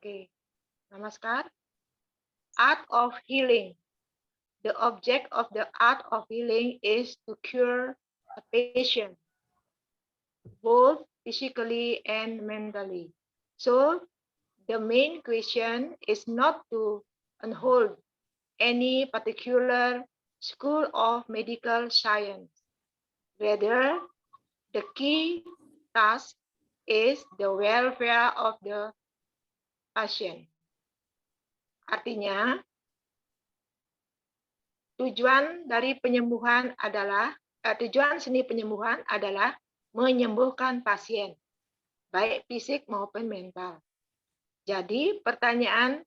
Okay. Namaskar. Art of healing. The object of the art of healing is to cure a patient, both physically and mentally. So the main question is not to unhold any particular school of medical science. Rather, the key task is the welfare of the patient. Artinya, tujuan seni penyembuhan adalah menyembuhkan pasien, baik fisik maupun mental. Jadi pertanyaan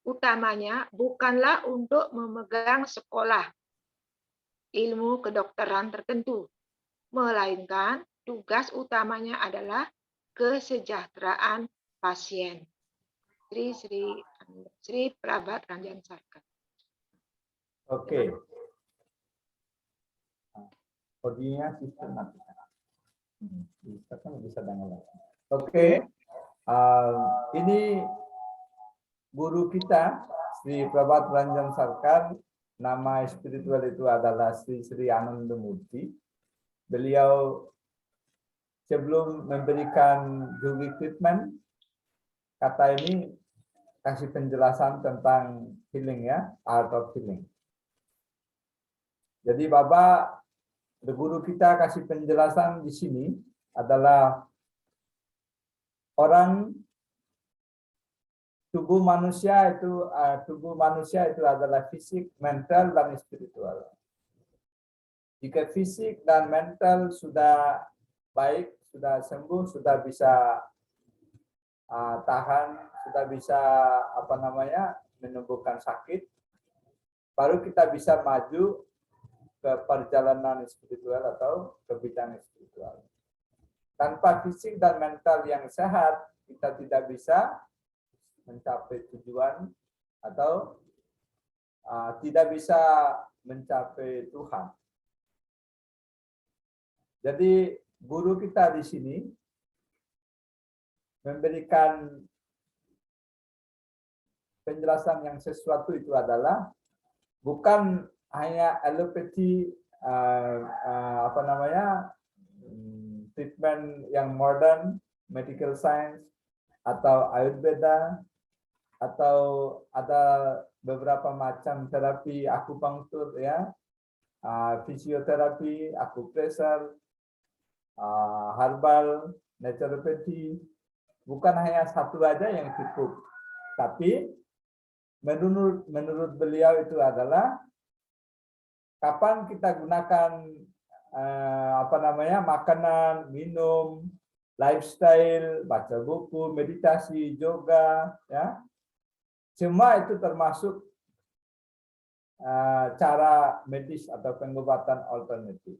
utamanya bukanlah untuk memegang sekolah ilmu kedokteran tertentu, melainkan tugas utamanya adalah kesejahteraan pasien. Sri Prabhat Ranjan Sarkar. Oke. Koordinasi sistematika. Bisa dengar. Oke. Ini guru kita Sri Prabhat Ranjan Sarkar. Nama spiritual itu adalah Sri Anandamurti. Beliau sebelum memberikan yogi treatment, kata ini kasih penjelasan tentang healing ya, art of healing. Jadi Bapak, guru kita kasih penjelasan di sini adalah tubuh manusia itu adalah fisik, mental, dan spiritual. Jika fisik dan mental sudah baik, sudah sembuh, sudah bisa tahan, sudah bisa menyembuhkan sakit, baru kita bisa maju ke perjalanan spiritual atau ke bidang spiritual. Tanpa fisik dan mental yang sehat, kita tidak bisa mencapai tujuan atau tidak bisa mencapai Tuhan. Jadi guru kita di sini memberikan penjelasan yang sesuatu itu adalah bukan hanya alopati treatment yang modern, medical science atau Ayurveda, atau ada beberapa macam terapi akupunktur ya, fisioterapi, akupressure, herbal, naturopathy. Bukan hanya satu aja yang cukup, tapi menurut beliau itu adalah kapan kita gunakan makanan, minum, lifestyle, baca buku, meditasi, yoga, ya, semua itu termasuk cara medis atau pengobatan alternatif.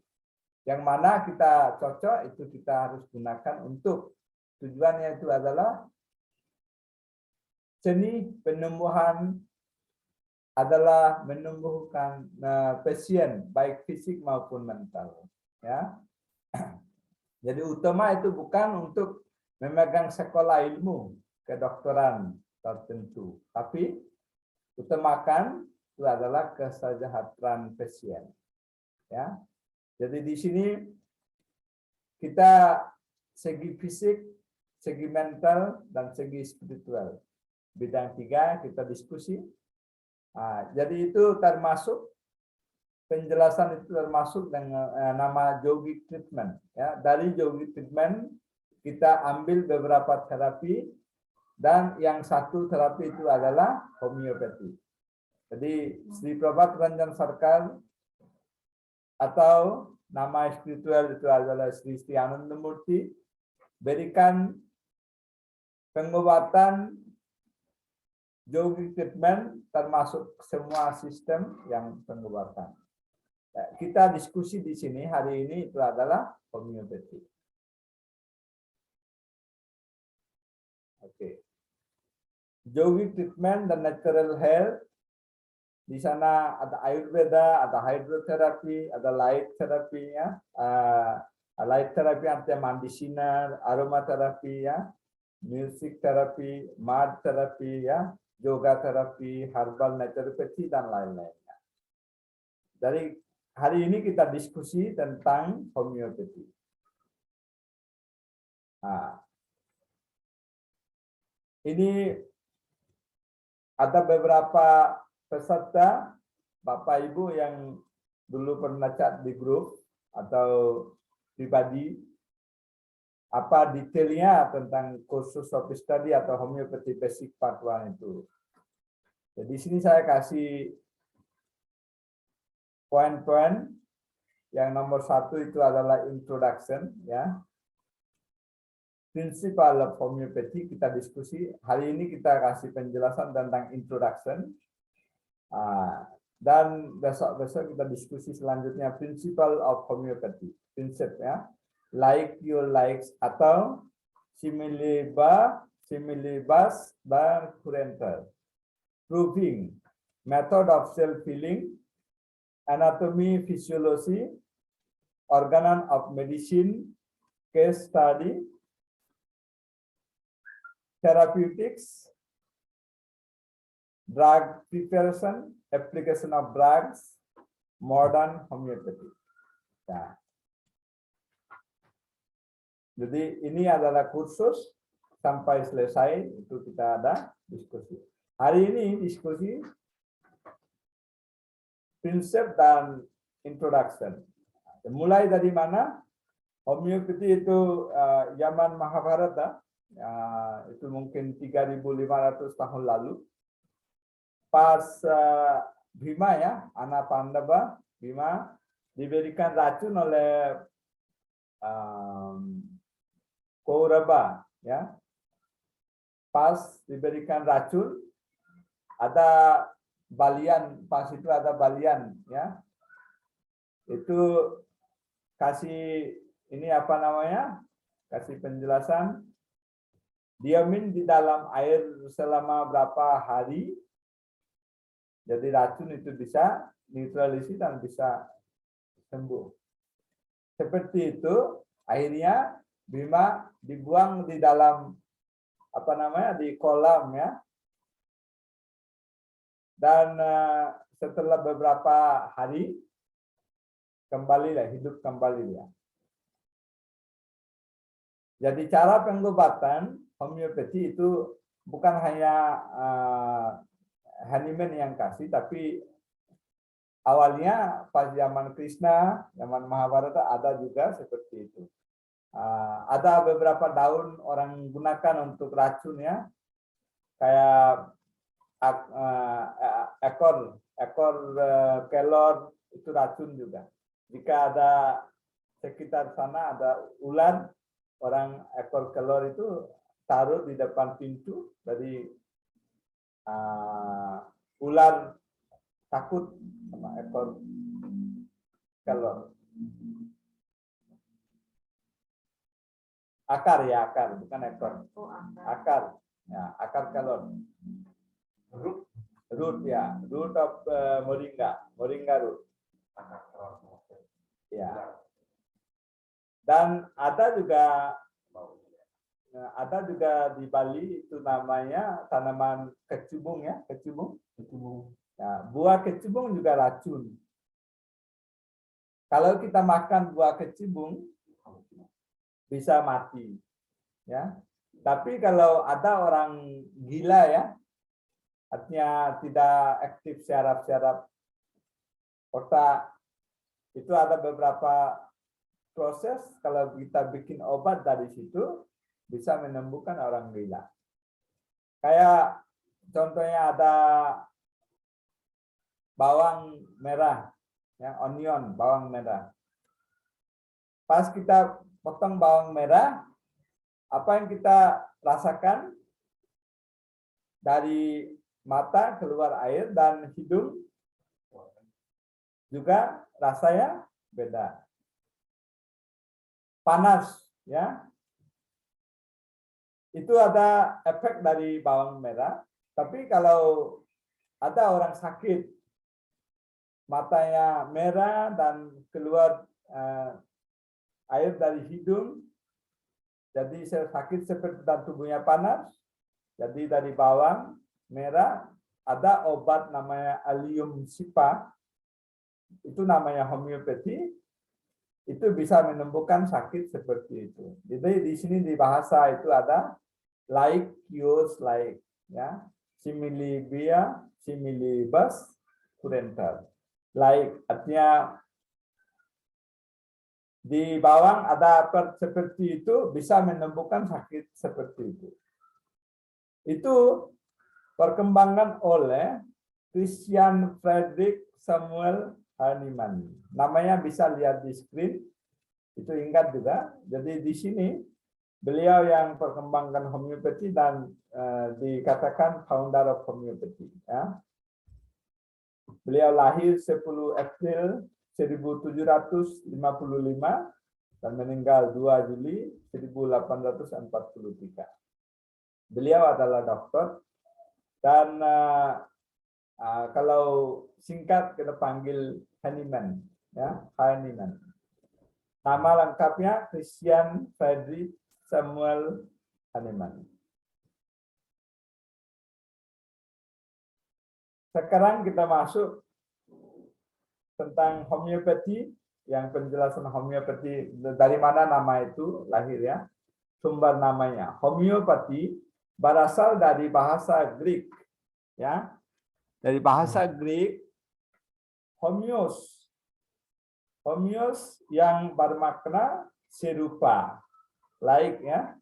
Yang mana kita cocok itu kita harus gunakan untuk tujuannya itu adalah seni penyembuhan adalah menyembuhkan pasien baik fisik maupun mental ya. Jadi utama itu bukan untuk memegang sekolah ilmu kedokteran tertentu, tapi utamakan itu adalah kesejahteraan pasien ya. Jadi di sini kita segi fisik, segi mental, dan segi spiritual, bidang 3 kita diskusi. Jadi itu termasuk penjelasan itu termasuk dengan nama yogic treatment ya. Dari yogic treatment kita ambil beberapa terapi dan yang satu terapi itu adalah homeopati. Jadi Sri Prabhat Ranjan Sarkar atau nama spiritual itu adalah Sri Anandamurti berikan pengobatan yogic treatment termasuk semua sistem yang pengobatan. Kita diskusi di sini hari ini itu adalah homeopati. Oke. Yogic treatment dan natural health. Di sana ada Ayurveda, ada hydrotherapy, ada light therapy ya. Light therapy artinya mandi sinar, aromaterapi ya. music therapy, mud therapy, ya, yoga therapy, herbal naturopathy dan lain-lainnya. Dari hari ini kita diskusi tentang homeopati. Nah, ini ada beberapa peserta Bapak Ibu yang dulu pernah chat di grup atau pribadi, apa detailnya tentang kursus Sophie Study atau Homeopathy Basic Part 1 itu. Jadi di sini saya kasih poin-poin. Yang nomor 1 itu adalah introduction, ya. Principle of Homeopathy kita diskusi. Hari ini kita kasih penjelasan tentang introduction. Dan besok-besok kita diskusi selanjutnya Principle of Homeopathy. Prinsip, ya. Like your likes atau similibus dan currenter. Proving, method of self-healing, anatomy, physiology, organ of medicine, case study, therapeutics, drug preparation, application of drugs, modern homeopathy. Ya. Jadi ini adalah kursus sampai selesai itu kita ada diskusi. Hari ini diskusi prinsip dan introduction. Mulai dari mana? Homeopati itu zaman Mahabharata, itu mungkin 3.500 tahun lalu. Pas Bhima, ya, anak Pandava, Bhima diberikan racun oleh Kaurava, ya. Pas diberikan racun, ada balian, pas itu ada balian, ya. Itu kasih ini apa namanya? Kasih penjelasan. Diamin di dalam air selama berapa hari. Jadi racun itu bisa neutralisasi dan bisa sembuh. Seperti itu, akhirnya Bima dibuang di dalam apa namanya, di kolam, ya. Dan setelah beberapa hari kembalilah, hidup kembali, ya. Jadi cara pengobatan homeopati itu bukan hanya Hahnemann yang kasih, tapi awalnya pas zaman Krishna, zaman Mahabharata ada juga seperti itu. Ada beberapa daun orang gunakan untuk racun, ya, kayak ekor kelor itu racun juga. Jika ada sekitar sana ada ular, orang ekor kelor itu taruh di depan pintu, dari ular takut sama ekor kelor. Akar, ya, akar, bukan ekor. Akar, ya, akar kelor. Root, ya, root of moringa root. Ya. Dan ada juga di Bali itu namanya tanaman kecubung, ya, kecubung. Ya, buah kecubung juga racun. Kalau kita makan buah kecubung bisa mati, ya. Tapi kalau ada orang gila, ya, artinya tidak aktif syaraf-syaraf otak, itu ada beberapa proses. Kalau kita bikin obat dari situ bisa menyembuhkan orang gila. Kayak contohnya ada bawang merah, ya, onion, bawang merah. Pas kita potong bawang merah, apa yang kita rasakan? Dari mata keluar air dan hidung juga rasanya beda. Panas, ya. Itu ada efek dari bawang merah. Tapi kalau ada orang sakit, matanya merah dan keluar air dari hidung, Jadi sakit seperti dan tubuhnya panas. Jadi dari bawang merah ada obat namanya Allium Sipa. Itu namanya homeopati. Itu bisa menyembuhkan sakit seperti itu. Jadi di sini di bahasa itu ada like cures like, ya, similibia, similibus, curentar. Like artinya di bawang ada seperti itu bisa menyembuhkan sakit seperti itu. Itu perkembangan oleh Christian Friedrich Samuel Hahnemann. Namanya bisa lihat di screen. Itu ingat juga. Jadi di sini beliau yang perkembangkan homeopati dan dikatakan founder of homeopati. Ya. Beliau lahir 10 April 1755 dan meninggal 2 Juli 1843. Beliau adalah dokter dan kalau singkat kita panggil Hahnemann, ya, Hahnemann. Nama lengkapnya Christian Friedrich Samuel Hahnemann. Sekarang kita masuk tentang homeopati, yang penjelasan homeopati dari mana nama itu lahir, ya. Sumber namanya. Homeopati berasal dari bahasa Greek, ya. Dari bahasa Greek homeos. Homeos yang bermakna serupa, like, ya.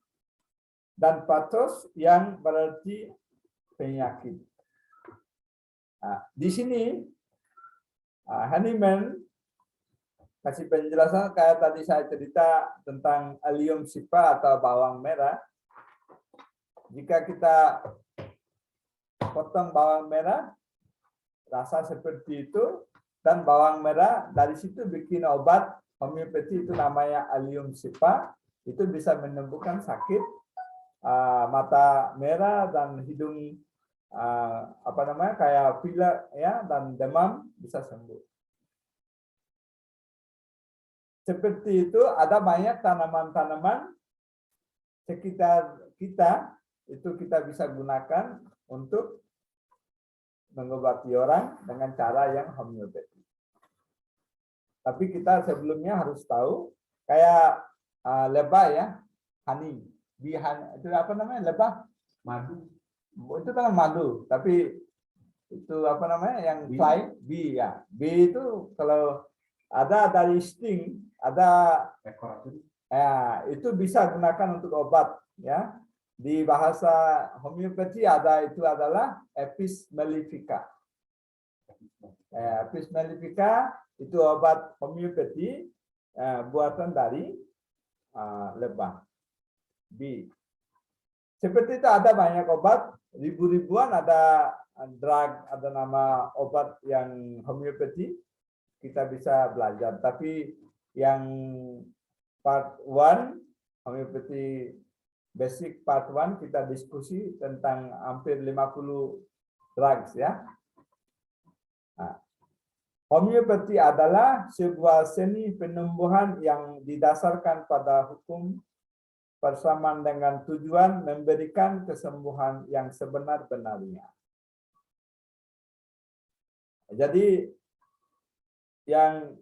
Dan pathos yang berarti penyakit. Nah, di sini Hahnemann kasih penjelasan kayak tadi saya cerita tentang Allium Sipa atau bawang merah. Jika kita potong bawang merah, rasa seperti itu, dan bawang merah dari situ bikin obat homeopati itu namanya Allium Sipa. Itu bisa menyembuhkan sakit mata merah dan hidung kayak pilek, ya, dan demam bisa sembuh. Seperti itu ada banyak tanaman-tanaman sekitar kita itu kita bisa gunakan untuk mengobati orang dengan cara yang homeopati. Tapi kita sebelumnya harus tahu kayak lebah, ya, honey, itu apa namanya, lebah, madu. Itu kan madu, tapi itu apa namanya yang fly, bee, ya. Bee itu kalau ada dari sting, ada ya, itu bisa gunakan untuk obat, ya. Di bahasa homeopati ada itu adalah Apis mellifica. Apis mellifica itu obat homeopati buatan dari lebah, bee. Seperti itu ada banyak obat, ribu-ribuan ada drug, ada nama obat yang homeopati, kita bisa belajar. Tapi yang part 1, homeopati basic part 1, kita diskusi tentang hampir 50 drugs, ya. Nah, homeopati adalah sebuah seni penyembuhan yang didasarkan pada hukum bersamaan dengan tujuan memberikan kesembuhan yang sebenar-benarnya. Jadi yang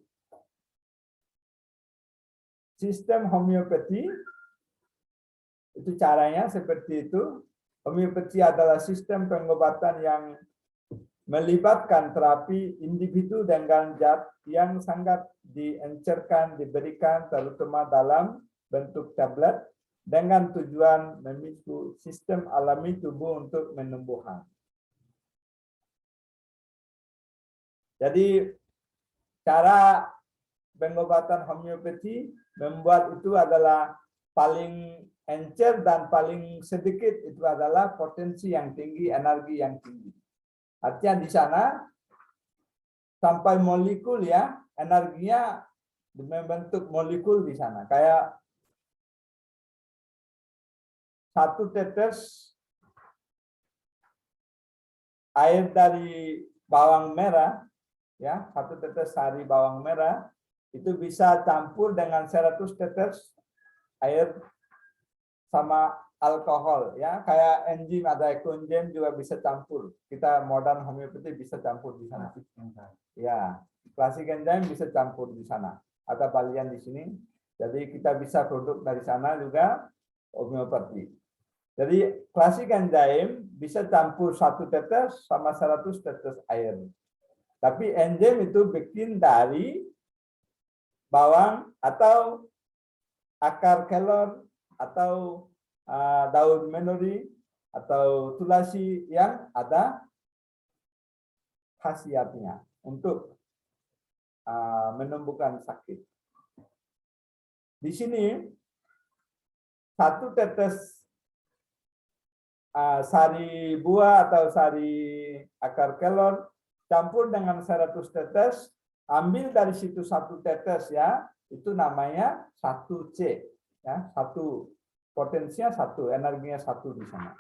sistem homeopati itu caranya seperti itu. Homeopati adalah sistem pengobatan yang melibatkan terapi individu dengan zat yang sangat diencerkan diberikan terutama dalam bentuk tablet dengan tujuan memicu sistem alami tubuh untuk menyembuhkan. Jadi cara pengobatan homeopati membuat itu adalah paling encer dan paling sedikit itu adalah potensi yang tinggi, energi yang tinggi. Artinya di sana sampai molekul, ya, energinya membentuk molekul di sana. Kayak 1 tetes air dari bawang merah, ya, 1 tetes sari bawang merah itu bisa campur dengan 100 tetes air sama alkohol ya, kayak enzim ada ekoenzim juga bisa campur. Kita modern homeopati bisa campur di sana. Ya, klasik enzim bisa campur di sana. Ada balian di sini. Jadi kita bisa produk dari sana juga homeopati. Jadi klasik enzim bisa campur 1 tetes sama 100 tetes air. Tapi enzim itu bikin dari bawang atau akar kelor atau daun menori atau tulasi yang ada khasiatnya untuk menumbuhkan sakit. Di sini 1 tetes sari buah atau sari akar kelor campur dengan 100 tetes, ambil dari situ 1 tetes ya, itu namanya 1C ya, 1 potensinya 1, energinya 1 di sana.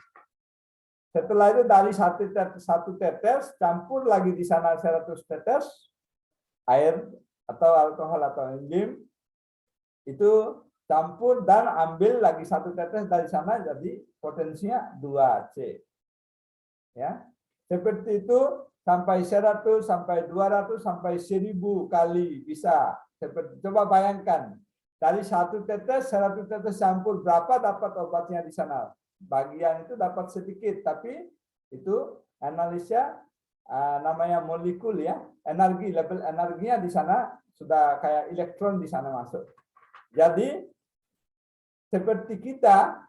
Setelah itu dari 1 tetes campur lagi di sana 100 tetes air atau alkohol atau enzim, itu campur dan ambil lagi 1 tetes dari sana, jadi potensinya 2C. Ya. Seperti itu sampai 100, sampai 200, sampai 1000 kali bisa. Seperti, coba bayangkan, dari 1 tetes, 100 tetes campur, berapa dapat obatnya di sana? Bagian itu dapat sedikit, tapi itu analisa namanya molekul ya, energi, level energinya di sana sudah kayak elektron di sana masuk. Jadi seperti kita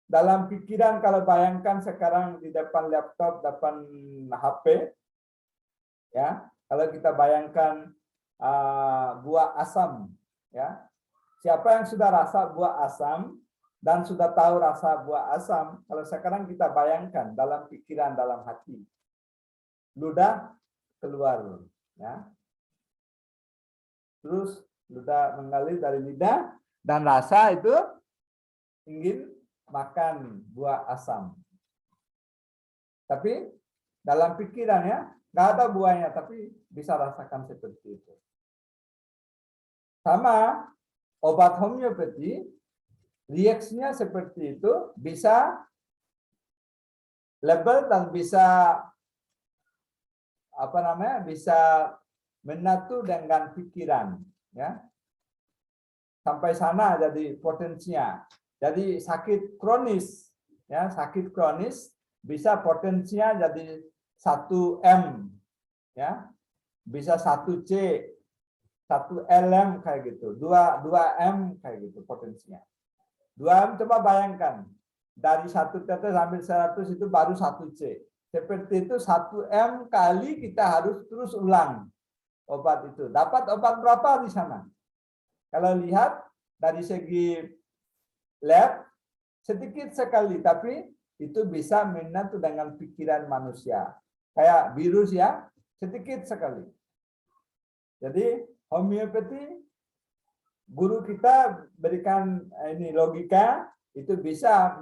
dalam pikiran, kalau bayangkan sekarang di depan laptop, depan HP, ya, kalau kita bayangkan buah asam, ya, siapa yang sudah rasa buah asam dan sudah tahu rasa buah asam, kalau sekarang kita bayangkan dalam pikiran, dalam hati, ludah keluar, ya, terus ludah mengalir dari lidah dan rasa itu ingin makan buah asam. Tapi dalam pikirannya nggak ada buahnya, tapi bisa rasakan seperti itu. Sama obat homeopati, reaksinya seperti itu, bisa label dan bisa bisa menyatu dengan pikiran, ya. Sampai sana jadi potensinya. Jadi sakit kronis, ya, sakit kronis bisa potensinya jadi 1M, ya, bisa 1C, 1LM kayak gitu, 2M kayak gitu potensinya. 2M coba bayangkan, dari 1 tetes sampai 100 itu baru 1C. Seperti itu 1M kali kita harus terus ulang obat itu. Dapat obat berapa di sana? Kalau lihat dari segi lab sedikit sekali, tapi itu bisa menyatu dengan pikiran manusia. Kayak virus ya, sedikit sekali. Jadi homeopati, guru kita berikan ini logika, itu bisa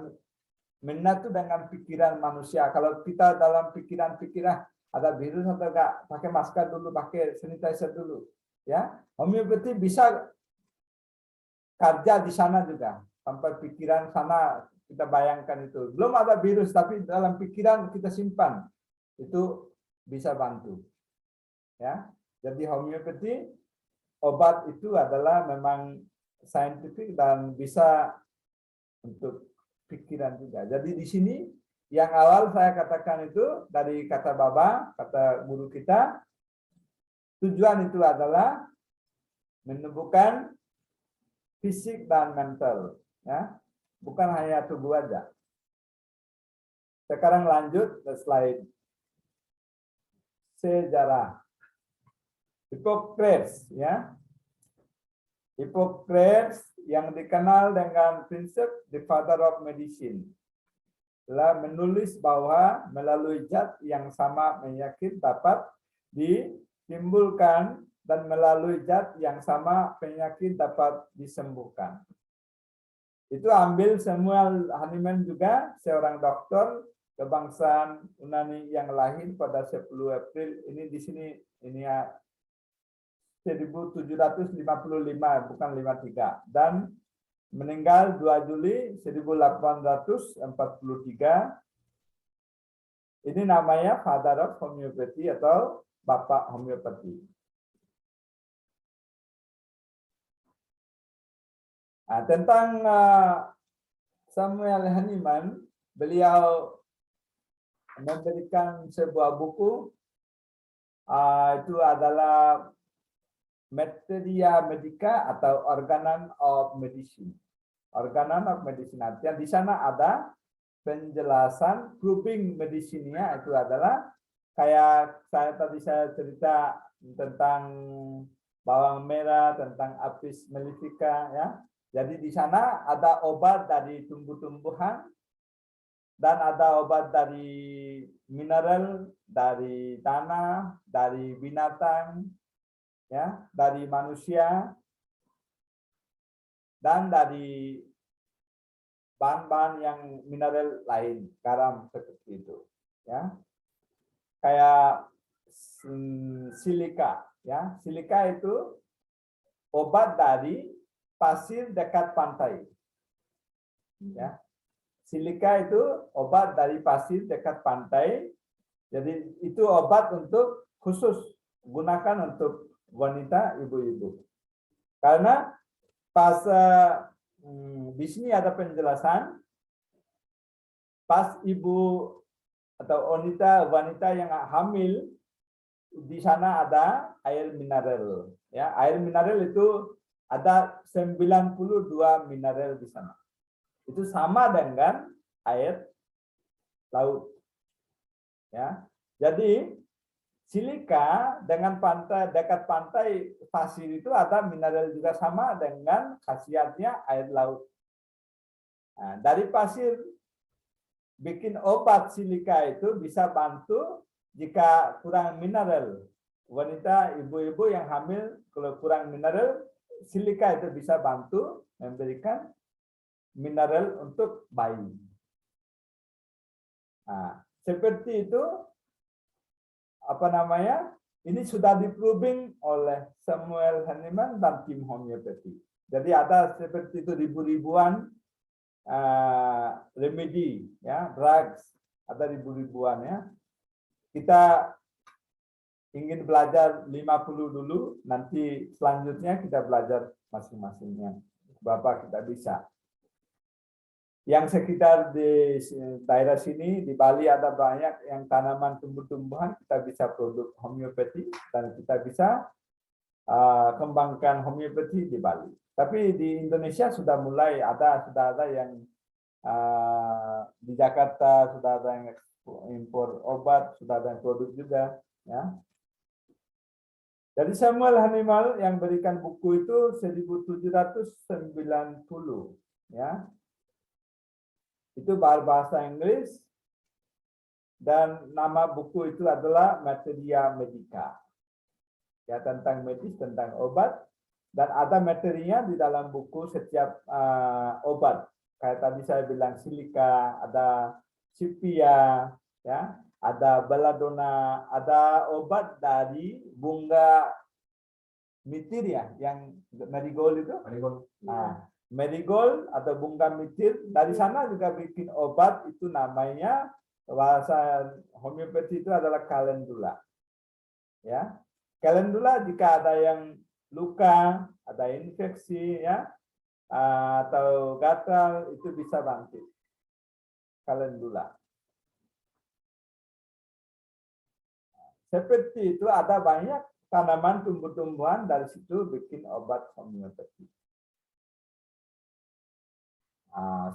menyatu dengan pikiran manusia. Kalau kita dalam pikiran-pikiran ada virus atau enggak, pakai masker dulu, pakai sanitizer dulu. Ya, homeopati bisa kerja di sana juga. Sampai pikiran sana kita bayangkan itu. Belum ada virus, tapi dalam pikiran kita simpan. Itu bisa bantu. Ya. Jadi homeopati, obat itu adalah memang saintifik dan bisa untuk pikiran juga. Jadi di sini yang awal saya katakan itu dari kata Baba, kata guru kita, tujuan itu adalah menumbuhkan fisik dan mental. Ya, bukan hanya tubuh aja. Sekarang lanjut ke slide sejarah. Hippocrates, ya. Hippocrates yang dikenal dengan prinsip the father of medicine telah menulis bahwa melalui zat yang sama penyakit dapat ditimbulkan dan melalui zat yang sama penyakit dapat disembuhkan. Itu ambil Samuel Hahnemann juga, seorang dokter kebangsaan Yunani yang lahir pada 10 April. Ini di sini ini ya 1755, bukan 53. Dan meninggal 2 Juli 1843. Ini namanya Father of Homeopathy atau Bapak Homeopati. Nah, tentang Samuel Hahnemann, beliau memberikan sebuah buku, itu adalah Materia Medica atau Organon of Medicine. Organon of Medicine, artinya di sana ada penjelasan proving medisinya, itu adalah kayak saya cerita tentang bawang merah, tentang Apis mellifera, ya. Jadi di sana ada obat dari tumbuh-tumbuhan dan ada obat dari mineral, dari tanah, dari binatang, ya, dari manusia, dan dari bahan-bahan yang mineral lain, garam seperti itu, ya. Kayak silika, ya. Silika itu obat dari pasir dekat pantai, ya. Silika itu obat dari pasir dekat pantai. Jadi itu obat untuk khusus, gunakan untuk wanita, ibu-ibu. Karena pas di sini ada penjelasan, pas ibu atau wanita yang hamil, di sana ada air mineral, ya. Air mineral itu ada 92 mineral di sana. Itu sama dengan air laut, ya. Jadi silika dengan pantai, dekat pantai pasir itu ada mineral juga sama dengan khasiatnya air laut. Nah, dari pasir bikin obat silika itu bisa bantu jika kurang mineral. Wanita, ibu-ibu yang hamil kalau kurang mineral, silika itu bisa bantu memberikan mineral untuk bayi. Nah, seperti itu, apa namanya? Ini sudah di-proving oleh Samuel Hahnemann dan tim homeopati. Jadi ada seperti itu ribu-ribuan remedi, ya, drugs, ada ribu-ribuan, ya. Kita ingin belajar 50 dulu, nanti selanjutnya kita belajar masing-masingnya. Berapa kita bisa. Yang sekitar di daerah sini, di Bali ada banyak yang tanaman tumbuh-tumbuhan, kita bisa produk homeopati dan kita bisa kembangkan homeopati di Bali. Tapi di Indonesia sudah mulai ada, yang di Jakarta sudah ada yang impor obat, sudah ada yang produk juga, ya. Jadi Samuel Hahnemann yang berikan buku itu 1790, ya. Itu bahasa Inggris dan nama buku itu adalah Materia Medica. Ya, tentang medis, tentang obat, dan ada materinya di dalam buku setiap obat. Kayak tadi saya bilang silika, ada sepia, ya, ada belladonna, ada obat dari bunga mitir, ya, yang marigold itu. Marigold. Nah, marigold atau bunga mitir, dari sana juga bikin obat, itu namanya bahasa homeopati itu adalah calendula, ya. Calendula jika ada yang luka, ada infeksi, ya, atau gatal, itu bisa bangkit. Calendula. Seperti itu ada banyak tanaman tumbuh-tumbuhan, dari situ bikin obat homeopati.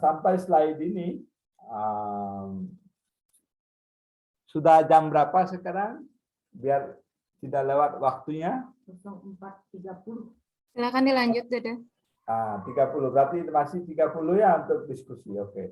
Sampai slide ini, sudah jam berapa sekarang? Biar tidak lewat waktunya. 04.30. Silakan dilanjut, Dede. 30, berarti masih 30 ya untuk diskusi. Oke.